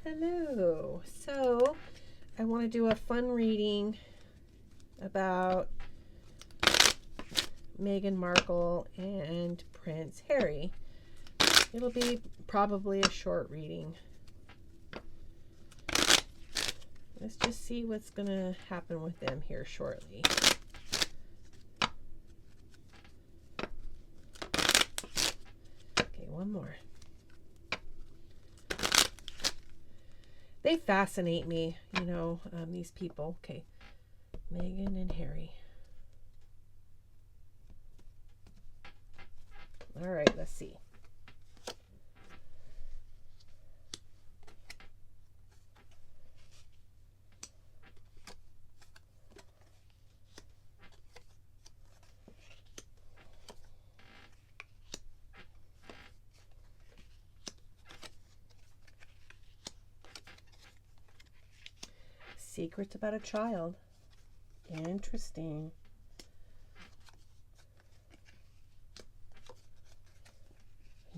Hello. So, I want to do a fun reading about Meghan Markle and Prince Harry. It'll be probably a short reading. Let's just see what's going to happen with them here shortly. Okay, one more. They fascinate me, these people. Okay, Meghan and Harry. All right, let's see. Secrets about a child. Interesting.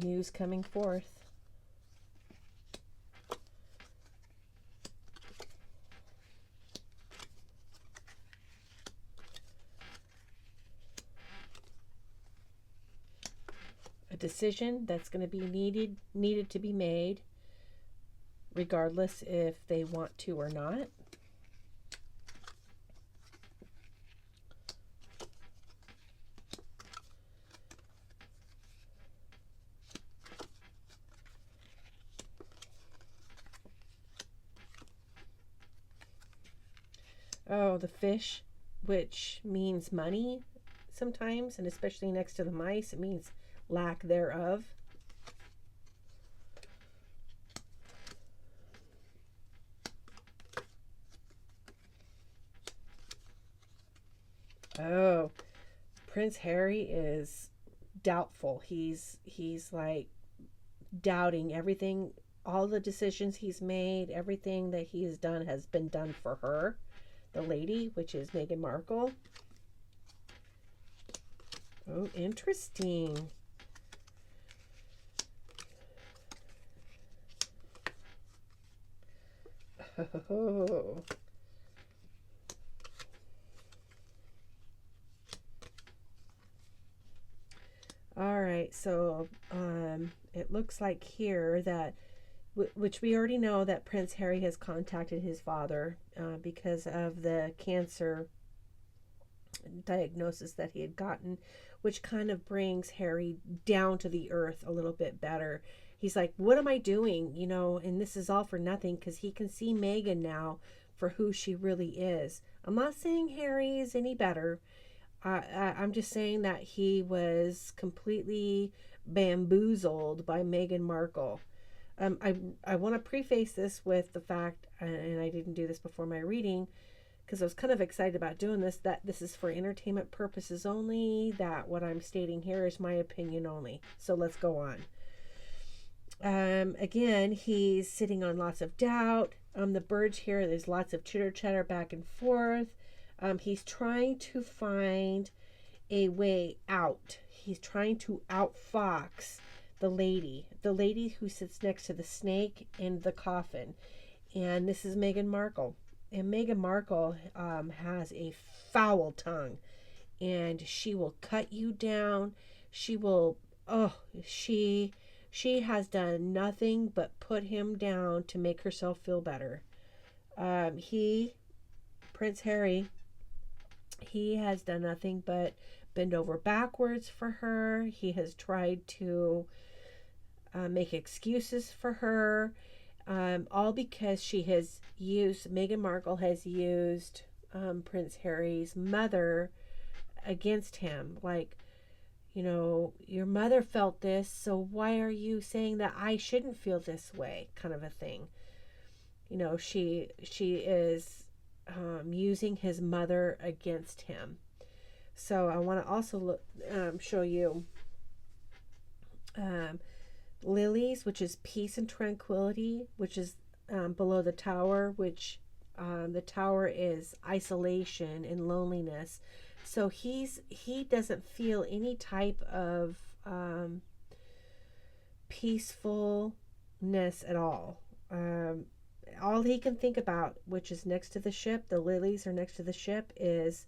News coming forth. A decision that's going to be needed to be made, regardless if they want to or not. Oh, the fish, which means money sometimes, and especially next to the mice, it means lack thereof. Oh, Prince Harry is doubtful. He's like doubting everything, all the decisions he's made, everything that he has done has been done for her, the lady, which is Meghan Markle. Oh, interesting. Oh. All right, so it looks like here that, which we already know, that Prince Harry has contacted his father because of the cancer diagnosis that he had gotten, which kind of brings Harry down to the earth a little bit better. He's like, what am I doing? And this is all for nothing, because he can see Meghan now for who she really is. I'm not saying Harry is any better. I'm just saying that he was completely bamboozled by Meghan Markle. I want to preface this with the fact, and I didn't do this before my reading, because I was kind of excited about doing this, that this is for entertainment purposes only, that what I'm stating here is my opinion only. So let's go on. Again, he's sitting on lots of doubt. The birds here, there's lots of chitter chatter back and forth. He's trying to find a way out. He's trying to outfox the lady who sits next to the snake in the coffin. And this is Meghan Markle. And Meghan Markle has a foul tongue, and she will cut you down. She will, she has done nothing but put him down to make herself feel better. Prince Harry, he has done nothing but bend over backwards for her. He has tried to make excuses for her. All because Meghan Markle has used Prince Harry's mother against him. Like, your mother felt this, so why are you saying that I shouldn't feel this way, kind of a thing. She is using his mother against him. So I want to also show you lilies, which is peace and tranquility, which is below the tower, which the tower is isolation and loneliness. So he doesn't feel any type of peacefulness at all. all he can think about, which is next to the ship, the lilies are next to the ship, is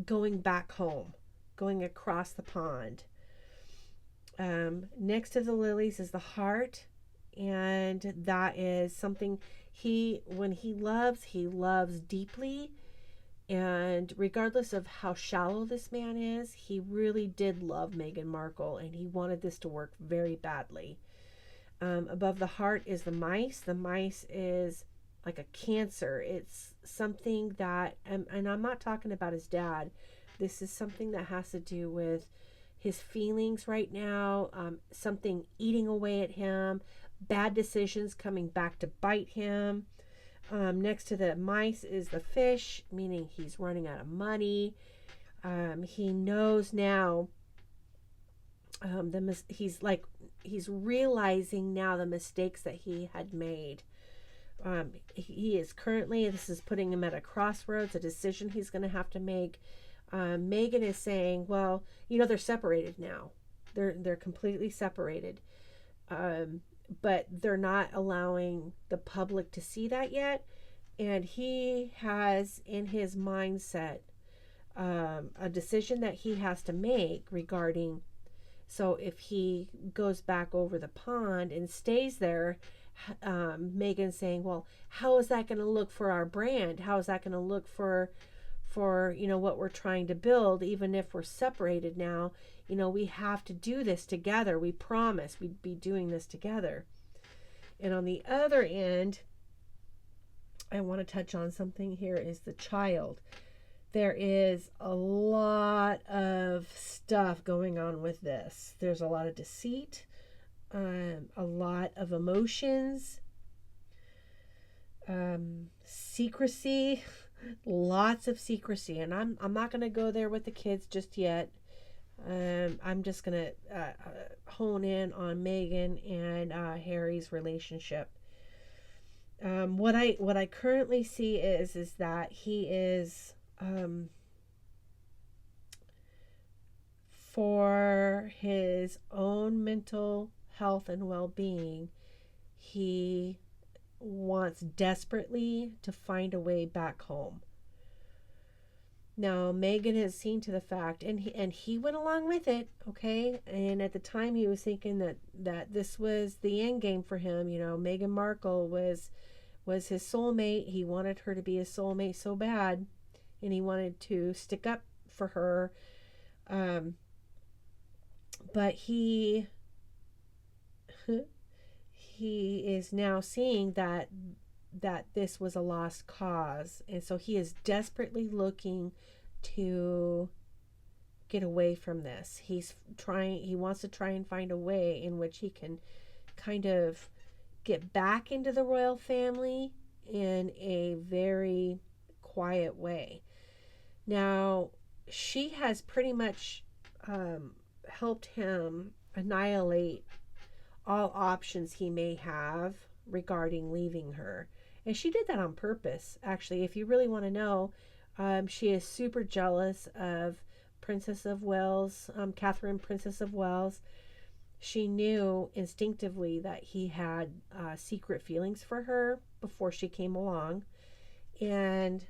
going back home, going across the pond. Next to the lilies is the heart, and that is something when he loves deeply. And regardless of how shallow this man is, he really did love Meghan Markle, and he wanted this to work very badly. Above the heart is the mice. The mice is like a cancer. It's something that, and I'm not talking about his dad. This is something that has to do with his feelings right now, something eating away at him, bad decisions coming back to bite him. Next to the mice is the fish, meaning he's running out of money. He knows now. He's realizing now the mistakes that he had made. He is currently, this is putting him at a crossroads, a decision he's going to have to make. Meghan is saying, well, they're separated now. They're completely separated. But they're not allowing the public to see that yet. And he has in his mindset a decision that he has to make regarding, so if he goes back over the pond and stays there, Meghan's saying, well, how is that going to look for our brand? How is that going to look for what we're trying to build? Even if we're separated now, we have to do this together. We promised we'd be doing this together. And on the other end, I want to touch on something here, is the child. There is a lot of stuff going on with this. There's a lot of deceit, a lot of emotions, secrecy, lots of secrecy. And I'm not going to go there with the kids just yet. I'm just going to hone in on Meghan and Harry's relationship. What I currently see is that he is, for his own mental health and well-being, he wants desperately to find a way back home. Now, Meghan has seen to the fact, and he went along with it, okay? And at the time, he was thinking that this was the end game for him. Meghan Markle was his soulmate. He wanted her to be his soulmate so bad, and he wanted to stick up for her. But he is now seeing that this was a lost cause, and so he is desperately looking to get away from this. He wants to try and find a way in which he can kind of get back into the royal family in a very quiet way. Now, she has pretty much helped him annihilate all options he may have regarding leaving her. And she did that on purpose, actually. If you really want to know, she is super jealous of Princess of Wales, Catherine, Princess of Wales. She knew instinctively that he had secret feelings for her before she came along. And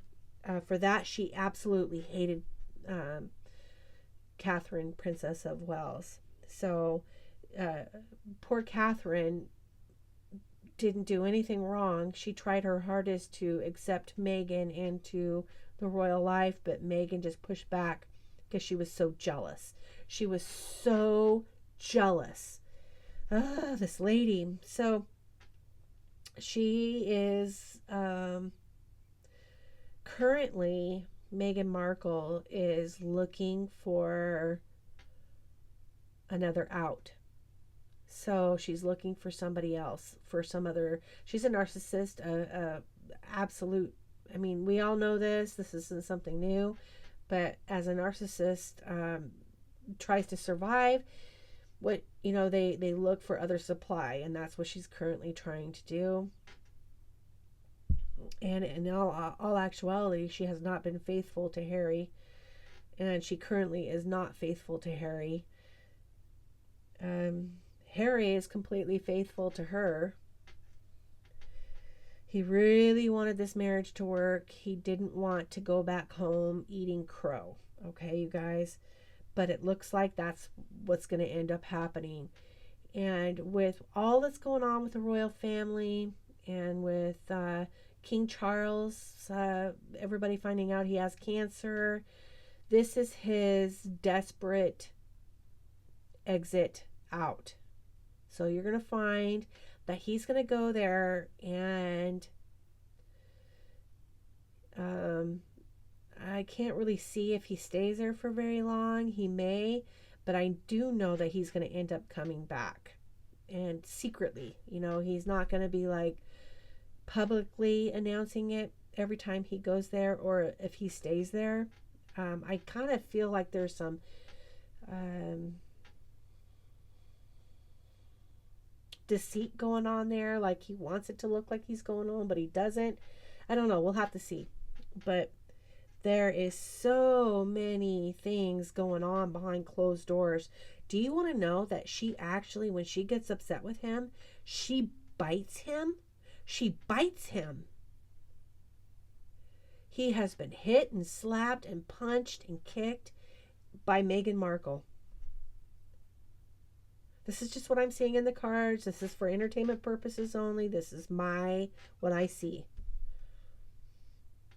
for that, she absolutely hated Catherine, Princess of Wales. So poor Catherine didn't do anything wrong. She tried her hardest to accept Meghan into the royal life, but Meghan just pushed back because she was so jealous. She was so jealous. This lady. So she is currently, Meghan Markle is looking for another out. So she's looking for somebody else, for some other. She's a narcissist, absolute. I mean, we all know this. This isn't something new, but as a narcissist, tries to survive. They look for other supply, and that's what she's currently trying to do. And in all actuality, she has not been faithful to Harry, and she currently is not faithful to Harry. Harry is completely faithful to her. He really wanted this marriage to work. He didn't want to go back home eating crow. Okay, you guys? But it looks like that's what's going to end up happening. And with all that's going on with the royal family and with King Charles, everybody finding out he has cancer, this is his desperate exit out. So you're going to find that he's going to go there, and I can't really see if he stays there for very long. He may, but I do know that he's going to end up coming back, and secretly. He's not going to be like publicly announcing it every time he goes there, or if he stays there. I kind of feel like there's some deceit going on there. Like he wants it to look like he's going on, but he doesn't. I don't know. We'll have to see. But there is so many things going on behind closed doors. Do you want to know that she actually, when she gets upset with him, she bites him? She bites him. He has been hit and slapped and punched and kicked by Meghan Markle. This is just what I'm seeing in the cards. This is for entertainment purposes only. This is what I see.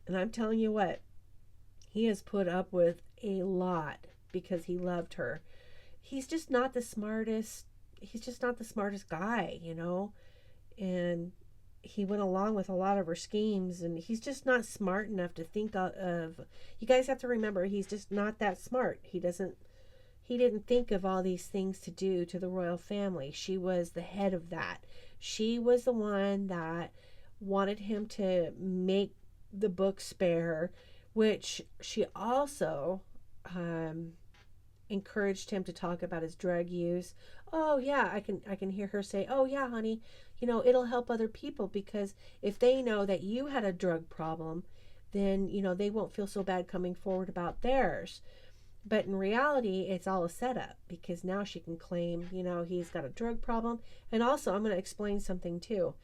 And I'm telling you what, he has put up with a lot because he loved her. He's just not the smartest. He's just not the smartest guy, and he went along with a lot of her schemes, and he's just not smart enough to think of. You guys have to remember, he's just not that smart. He didn't think of all these things to do to the royal family. She was the head of that. She was the one that wanted him to make the book spare, which she also encouraged him to talk about his drug use. Oh yeah, I can hear her say, "Oh yeah, honey, it'll help other people, because if they know that you had a drug problem, then they won't feel so bad coming forward about theirs." But in reality, it's all a setup, because now she can claim, he's got a drug problem. And also, I'm going to explain something too.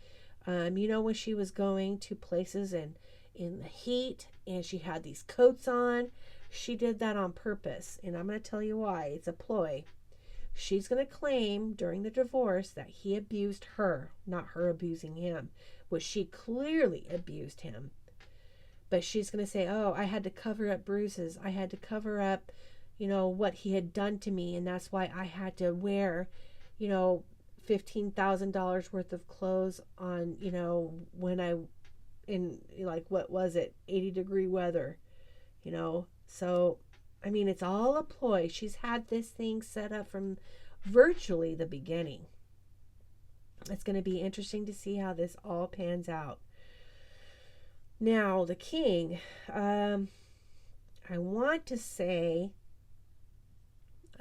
When she was going to places in the heat and she had these coats on, she did that on purpose. And I'm going to tell you why. It's a ploy. She's going to claim during the divorce that he abused her, not her abusing him, which she clearly abused him. But she's going to say, "Oh, I had to cover up bruises. I had to cover up, what he had done to me. And that's why I had to wear, $15,000 worth of clothes on, when in like, what was it? 80-degree weather, So, it's all a ploy. She's had this thing set up from virtually the beginning. It's going to be interesting to see how this all pans out. Now, the king, I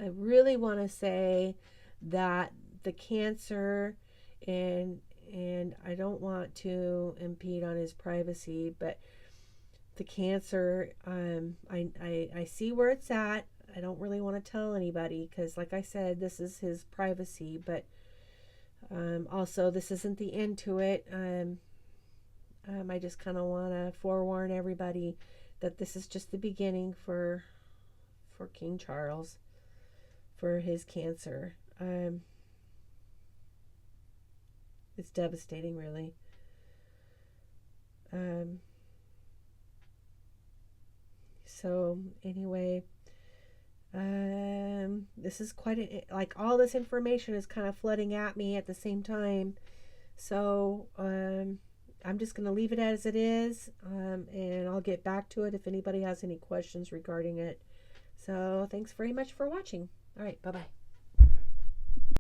really want to say that the cancer, and I don't want to impede on his privacy, but the cancer, I see where it's at. I don't really want to tell anybody because, like I said, this is his privacy, but also this isn't the end to it. I just kind of want to forewarn everybody that this is just the beginning for King Charles, for his cancer. It's devastating, really. So anyway, this is quite like all this information is kind of flooding at me at the same time. So I'm just going to leave it as it is, and I'll get back to it if anybody has any questions regarding it. So thanks very much for watching. All right, bye-bye.